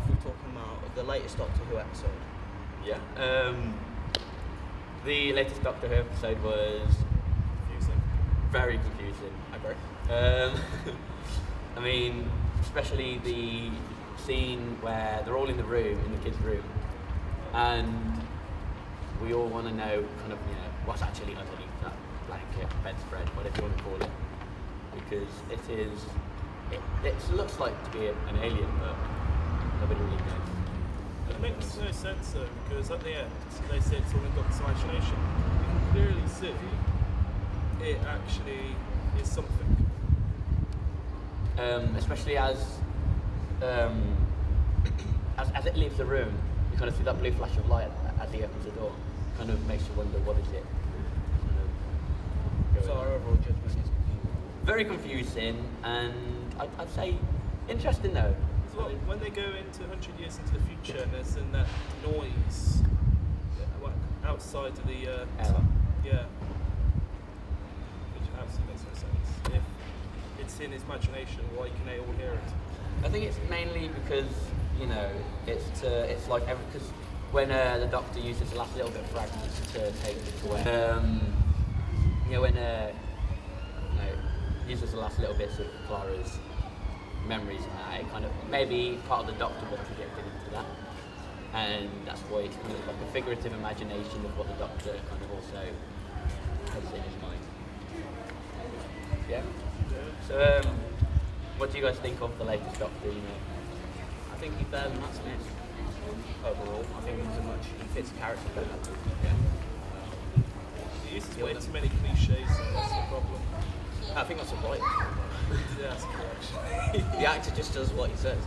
off with talking about the latest Doctor Who episode. Yeah. The latest Doctor Who episode was Confusing. very confusing. I agree. I mean, especially the scene where they're all in the room, in the kids' room, and we all want to know kind of, what's actually underneath that blanket, bedspread, whatever you want to call it, because it looks like to be an alien, but nobody really knows. It makes no sense though, because at the end they say it's all in Doctor's imagination. You can clearly see it actually is something. Especially as it leaves the room, you kind of see that blue flash of light as he opens the door. Kind of makes you wonder, what is it? So our overall judgment is confusing. Very confusing, and I'd say interesting though. As well, when they go into 100 years into the future and there's that noise outside of the yeah, which absolutely makes no sense. If it's in his imagination, why can they all hear it? I think it's mainly because it's like because when the Doctor uses the last little bit of fragments to take it away, when uses the last little bits of Clara's memories and that, it kind of maybe part of the Doctor was projected into that, and that's why it's kind of like a figurative imagination of what the Doctor kind of also has in his mind. Yeah. So, what do you guys think of the latest Doctor? I think he's better than Matt Smith overall. I think he fits the character better. Yeah. He uses way too many cliches, so that's the problem. I think that's a right. Yeah, that's cool actually. The actor just does what he says.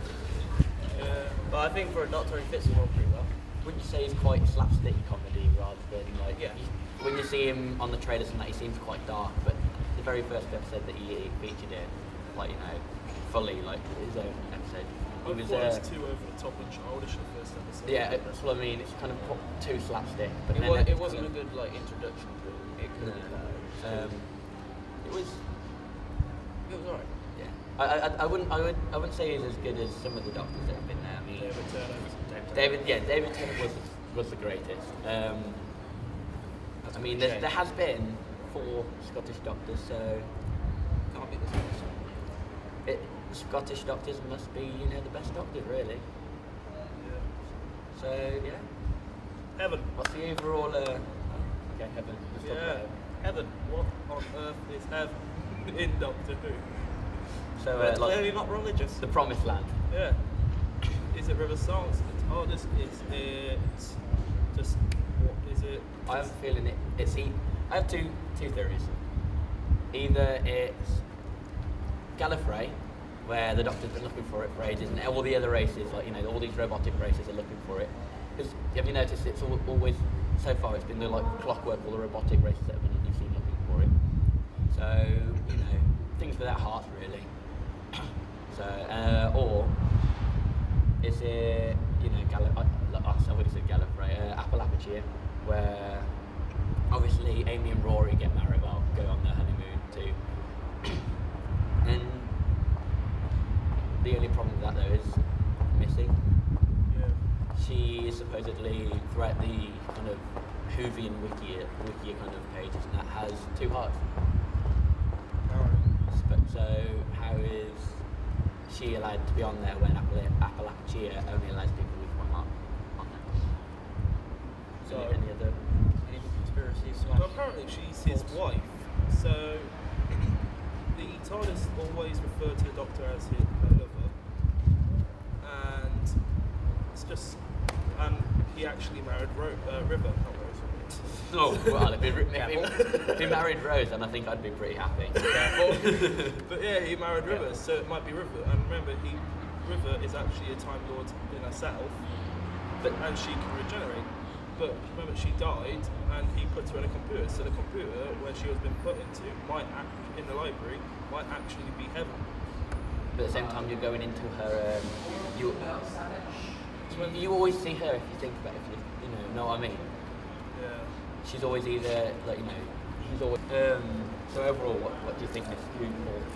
Yeah. But I think for a Doctor, he fits the role pretty well. Wouldn't you say he's quite slapstick comedy rather than like? Yeah. When you see him on the trailers and that, he seems quite dark. But the very first episode that he featured in, fully like his own episode. I thought it was too over the top and childish in the first episode. Yeah, that's what I mean. It's kind of too slapstick. But It wasn't a good introduction to it. It could have It was alright. Yeah. I wouldn't say he's as good as some of the Doctors that have been there. I mean, David Tennant was the greatest. I mean, there has been 4 Scottish Doctors, so Can't be this one. Scottish Doctors must be, the best Doctors, really. Yeah. So yeah. Heaven. What's the overall? Okay, Heaven. Let's talk about it. Heaven. What on earth is heaven in Doctor Who? So Clearly not religious. the Promised Land. Yeah. Is it River Songs? Is it just what is it? I have a feeling I have two theories. Either it's Gallifrey, where the Doctor's been looking for it for ages, and all the other races, all these robotic races are looking for it. Because have you noticed it's always, so far it's been the clockwork, all the robotic races that you've seen looking for it. So, things without hearts really. So, or is it, I've already said Gallifrey, Appalachia, where obviously Amy and Rory go on their honeymoon too. And the only problem with that though is missing. Yeah. She is supposedly throughout the kind of Whovian wiki kind of pages and that has 2 hearts. So how is she allowed to be on there when Appalachia only allows people with 1 heart on there? So, any other conspiracies? Well, apparently she's his wife, so the TARDIS always referred to the Doctor as her lover, and it's just, and he actually married River, not Rose. Oh, well, if he married Rose, then I think I'd be pretty happy. But yeah, he married River, so it might be River. And remember, River is actually a Time Lord in herself, and she can regenerate. But remember, she died, and he put her in a computer. So the computer, where she was being put into, in the library, might actually be heaven. But at the same time, you're going into her. You always see her if you think about it. If you know what I mean. Yeah. She's always either she's always. So overall, what do you think this who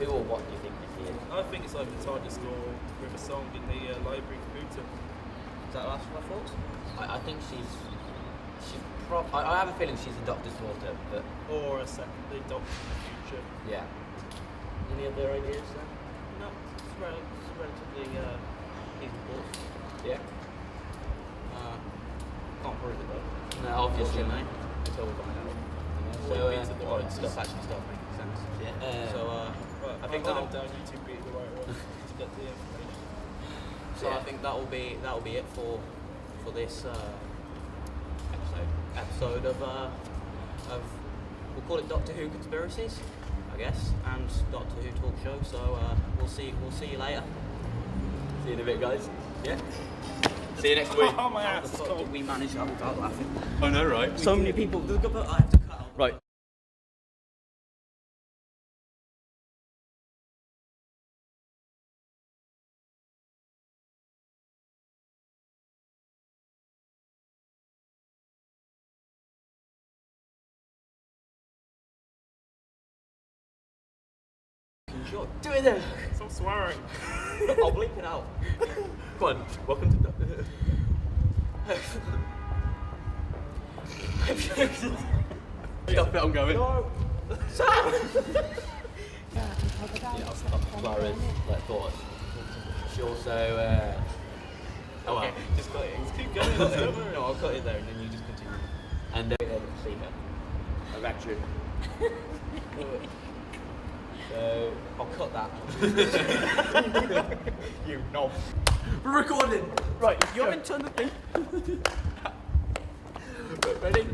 or what do you think this is? I think it's like the TARDIS or River Song in the library computer. Is that last my thoughts? I think she's I have a feeling she's a doctor's daughter, but Or a secondary doctor in the future. yeah. Any other ideas, sir? No, it's relatively easy course. Yeah. Can't prove it though. No, obviously, Unfortunately. mate. Until we find out. Well, So, it means that the right Stuff actually starts making sense. yeah. So Right, I think I'll that'll, note down you two beat the right one to get the information. so Yeah. I think that'll be it for this episode of we'll call it Doctor Who Conspiracies, I guess, and Doctor Who Talk Show. So we'll see you later. See you in a bit, guys. Yeah. See you next week. Oh, my How ass the is fuck cold. did we manage that without laughing? I know, right? So many people. I have to cut out. Right. Sure. Do it then. Stop swearing. I'll bleep it out. Come on. Welcome to Doctor Who. Stop it, I'm going. No. Clara's thoughts. She also. Oh well. Okay, just cut it. Just keep going. Let's go. No, I'll cut it there and then you just continue. And see her. A veteran. So I'll cut that. you knob. We're recording. Right. You haven't turned the thing. Ready?